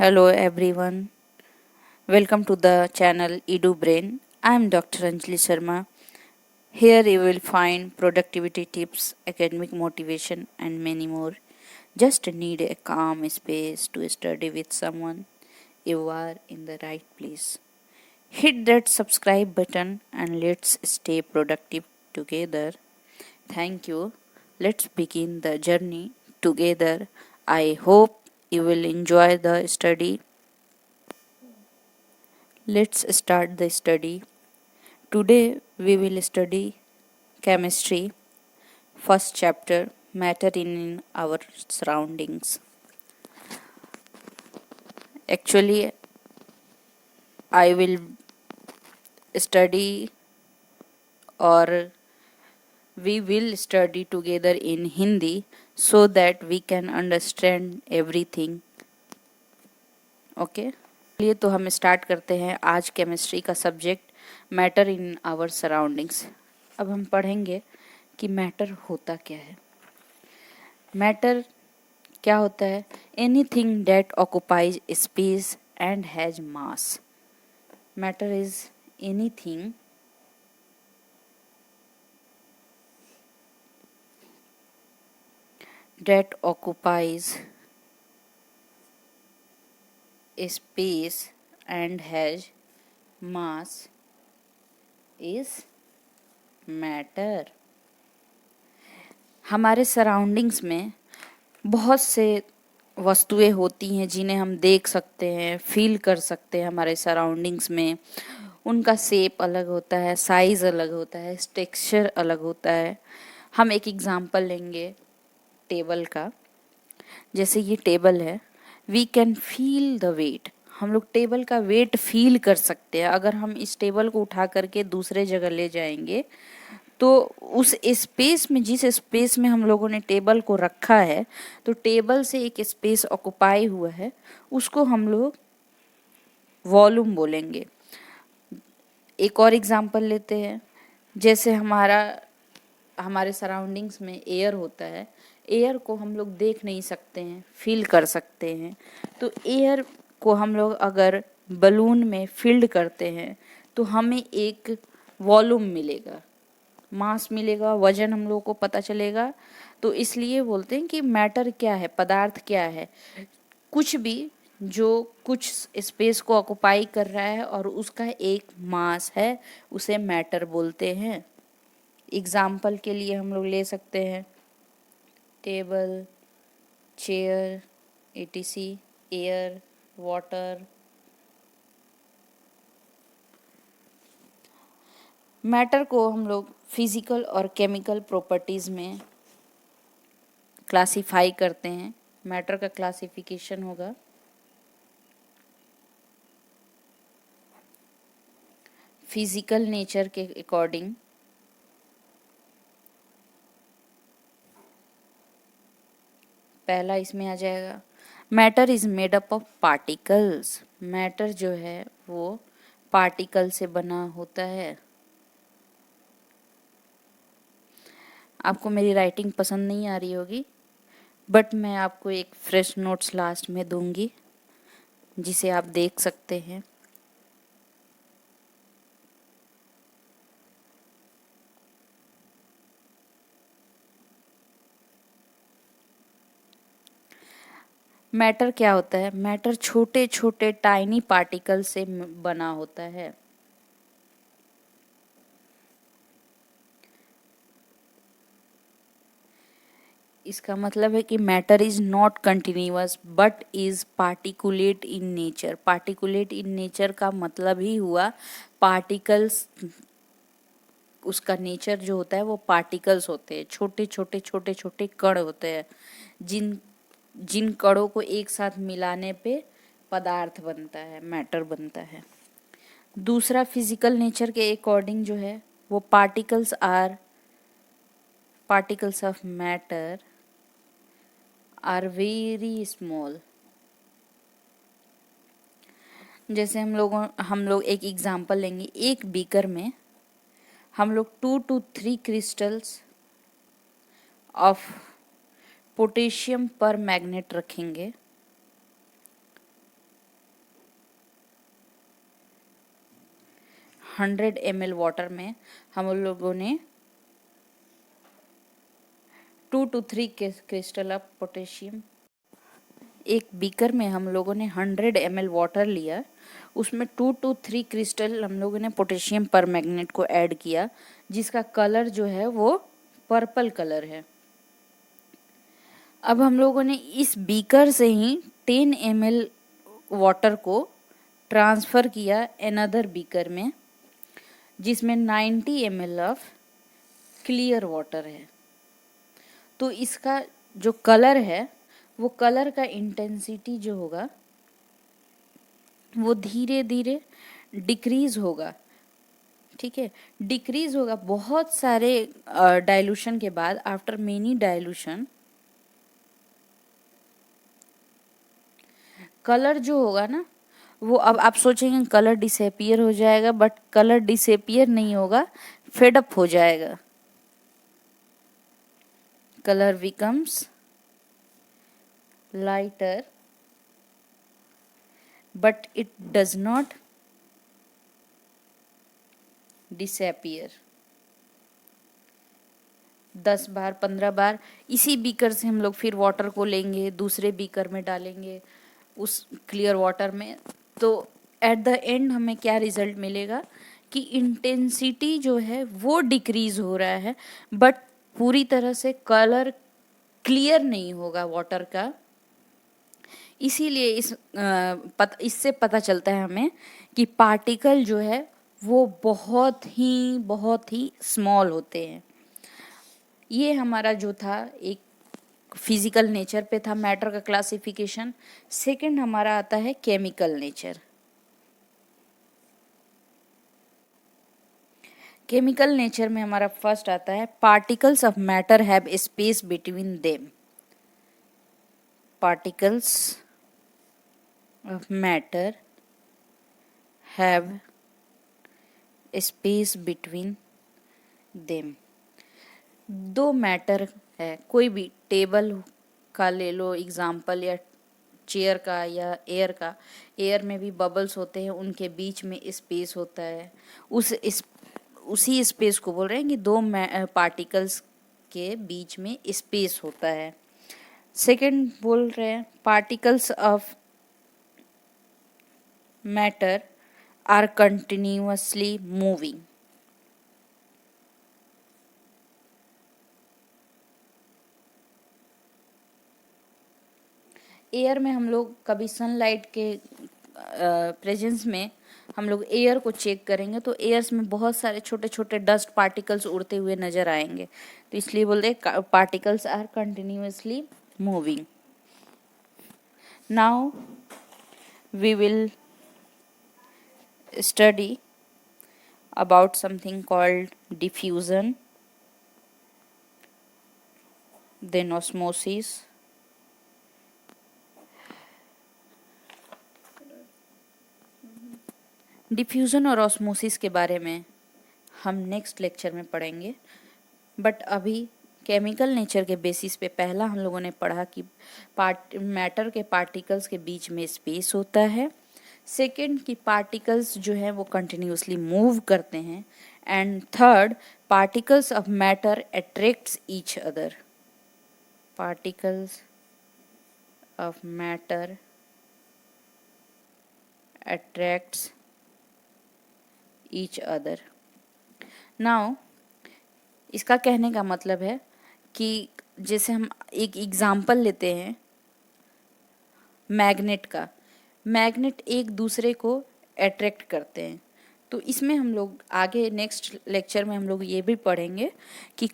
Hello everyone. Welcome to the channel Edu Brain. I am Dr. Anjali Sharma. Here you will find productivity tips, academic motivation and many more. Just need a calm space to study with someone. You are in the right place. Hit that subscribe button and let's stay productive together. Thank you. Let's begin the journey together. I hope you will enjoy the study. Let's start the study. Today we will study chemistry, first chapter, matter in our surroundings. Actually, I will study or we will study together in Hindi so that we can understand everything. Okay चलिए तो हम start करते हैं आज chemistry का subject matter in our surroundings. अब हम पढ़ेंगे कि मैटर होता क्या है। मैटर क्या होता है? Anything that occupies space and has mass. Matter is anything that occupies space and has mass is matter। हमारे सराउंडिंग्स में बहुत से वस्तुएं होती हैं जिन्हें हम देख सकते हैं, फील कर सकते हैं। हमारे सराउंडिंग्स में उनका शेप अलग होता है, साइज अलग होता है, टेक्सचर अलग होता है। हम एक एग्जांपल लेंगे टेबल का। जैसे ये टेबल है, we can feel the weight. हम लोग टेबल का वेट फील कर सकते हैं। अगर हम इस टेबल को उठा करके दूसरे जगह ले जाएंगे तो उस स्पेस में, जिस स्पेस में हम लोगों ने टेबल को रखा है, तो टेबल से एक स्पेस ऑक्युपाई हुआ है, उसको हम लोग वॉल्यूम बोलेंगे। एक और एग्जांपल लेते हैं। जैसे हमारे सराउंडिंग्स में एयर होता है। एयर को हम लोग देख नहीं सकते हैं, फील कर सकते हैं। तो एयर को हम लोग अगर बलून में फिल्ड करते हैं तो हमें एक वॉल्यूम मिलेगा, मास मिलेगा, वजन हम लोगों को पता चलेगा। तो इसलिए बोलते हैं कि मैटर क्या है, पदार्थ क्या है? कुछ भी जो कुछ स्पेस को ऑक्युपाई कर रहा है और उसका एक मास है, उसे मैटर बोलते हैं। एग्जाम्पल के लिए हम लोग ले सकते हैं table, chair, etc, air, water. Matter को हम लोग फिजिकल और केमिकल प्रॉपर्टीज में क्लासिफाई करते हैं। मैटर का क्लासिफिकेशन होगा फिजिकल नेचर के अकॉर्डिंग। पहला इसमें आ जाएगा matter is made up of particles. Matter जो है वो पार्टिकल से बना होता है। आपको मेरी राइटिंग पसंद नहीं आ रही होगी, बट मैं आपको एक फ्रेश नोट्स लास्ट में दूंगी जिसे आप देख सकते हैं। मैटर क्या होता है? मैटर छोटे छोटे टाइनी पार्टिकल से बना होता है। इसका मतलब है कि matter is not continuous but is particulate in nature. Particulate in nature का मतलब ही हुआ पार्टिकल्स। उसका नेचर जो होता है वो पार्टिकल्स होते हैं, छोटे छोटे छोटे छोटे कण होते हैं, जिन जिन कणों को एक साथ मिलाने पे पदार्थ बनता है, मैटर बनता है। दूसरा, फिजिकल नेचर के अकॉर्डिंग जो है वो particles of matter are very small. जैसे हम लोग एक एग्जांपल लेंगे। एक बीकर में हम लोग 2 to 3 क्रिस्टल्स ऑफ पोटेशियम पर मैग्नेट रखेंगे। 100 ml वाटर में हम लोगों ने 2 to 3 क्रिस्टल ऑफ पोटेशियम, एक बीकर में हम लोगों ने 100 ml वाटर लिया, उसमें 2 to 3 क्रिस्टल हम लोगों ने पोटेशियम परमैंगनेट को ऐड किया, जिसका कलर जो है वो पर्पल कलर है। अब हम लोगों ने इस बीकर से ही 10 ml वाटर को ट्रांसफ़र किया अनदर बीकर में, जिसमें 90 ml ऑफ क्लियर वाटर है। तो इसका जो कलर है वो कलर का इंटेंसिटी जो होगा वो धीरे धीरे डिक्रीज होगा, ठीक है, डिक्रीज होगा। बहुत सारे डाइल्यूशन के बाद, आफ्टर मेनी डाइल्यूशन, कलर जो होगा ना वो, अब आप सोचेंगे कलर डिसअपियर हो जाएगा, बट कलर डिसअपियर नहीं होगा, फेडअप हो जाएगा। Colour becomes lighter but it does not disappear। 10 बार 15 बार इसी बीकर से हम लोग फिर वाटर को लेंगे, दूसरे बीकर में डालेंगे उस क्लियर वाटर में, तो एट द एंड हमें क्या रिजल्ट मिलेगा कि इंटेंसिटी जो है वो डिक्रीज हो रहा है, बट पूरी तरह से कलर क्लियर नहीं होगा वाटर का। इसीलिए इससे पता चलता है हमें कि पार्टिकल जो है वो बहुत ही स्मॉल होते हैं। ये हमारा जो था एक फिजिकल नेचर पे था मैटर का क्लासिफिकेशन। सेकंड हमारा आता है केमिकल नेचर। केमिकल नेचर में हमारा फर्स्ट आता है particles of matter have space between them. Particles of matter have space between them। दो मैटर है, कोई भी टेबल का ले लो एग्जाम्पल, या चेयर का या एयर का। एयर में भी बबल्स होते हैं, उनके बीच में स्पेस होता है, उसी स्पेस को बोल रहे हैं कि दो पार्टिकल्स के बीच में स्पेस होता है। सेकंड बोल रहे हैं particles of matter are continuously moving। Air में हम लोग कभी सनलाइट के प्रेजेंस में हम लोग एयर को चेक करेंगे तो एयर्स में बहुत सारे छोटे छोटे डस्ट पार्टिकल्स उड़ते हुए नजर आएंगे, तो इसलिए बोलते हैं particles are continuously moving. Now we will study about something called diffusion, then osmosis, diffusion और ऑस्मोसिस के बारे में हम नेक्स्ट लेक्चर में पढ़ेंगे, बट अभी केमिकल नेचर के बेसिस पे पहला हम लोगों ने पढ़ा कि मैटर के पार्टिकल्स के बीच में स्पेस होता है। सेकेंड कि पार्टिकल्स जो है वो कंटिन्यूसली मूव करते हैं, and third particles of matter attracts each other. Particles of matter attracts each other. Now इसका कहने का मतलब है कि जैसे हम एक एग्जाम्पल लेते हैं मैग्नेट का, मैग्नेट एक दूसरे को अट्रैक्ट करते हैं, तो इसमें हम लोग आगे नेक्स्ट लेक्चर में हम लोग ये भी पढ़ेंगे कि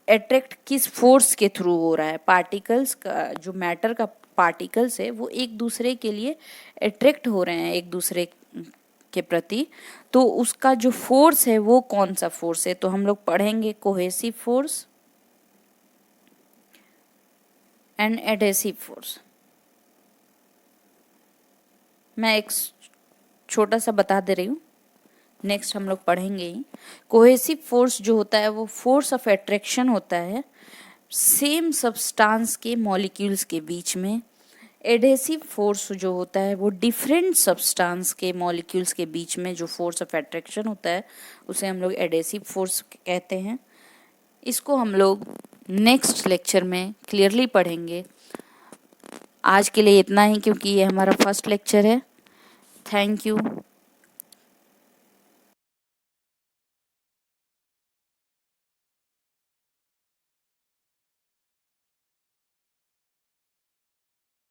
अट्रैक्ट किस फोर्स के थ्रू हो रहा है। पार्टिकल्स का जो मैटर का पार्टिकल्स है वो एक दूसरे के लिए अट्रैक्ट हो रहे हैं एक दूसरे के प्रति, तो उसका जो फोर्स है वो कौन सा फोर्स है, तो हम लोग पढ़ेंगे cohesive force and adhesive force. मैं एक छोटा सा बता दे रही हूँ, नेक्स्ट हम लोग पढ़ेंगे ही। कोहेसिव फोर्स जो होता है वो फोर्स ऑफ अट्रैक्शन होता है सेम सब्सटेंस के मॉलिक्यूल्स के बीच में। एडहेसिव फोर्स जो होता है वो डिफरेंट सब्सटेंस के मॉलिक्यूल्स के बीच में जो फोर्स ऑफ अट्रैक्शन होता है उसे हम लोग एडहेसिव फोर्स कहते हैं। इसको हम लोग नेक्स्ट लेक्चर में क्लियरली पढ़ेंगे। आज के लिए इतना ही, क्योंकि ये हमारा फर्स्ट लेक्चर है। Thank you.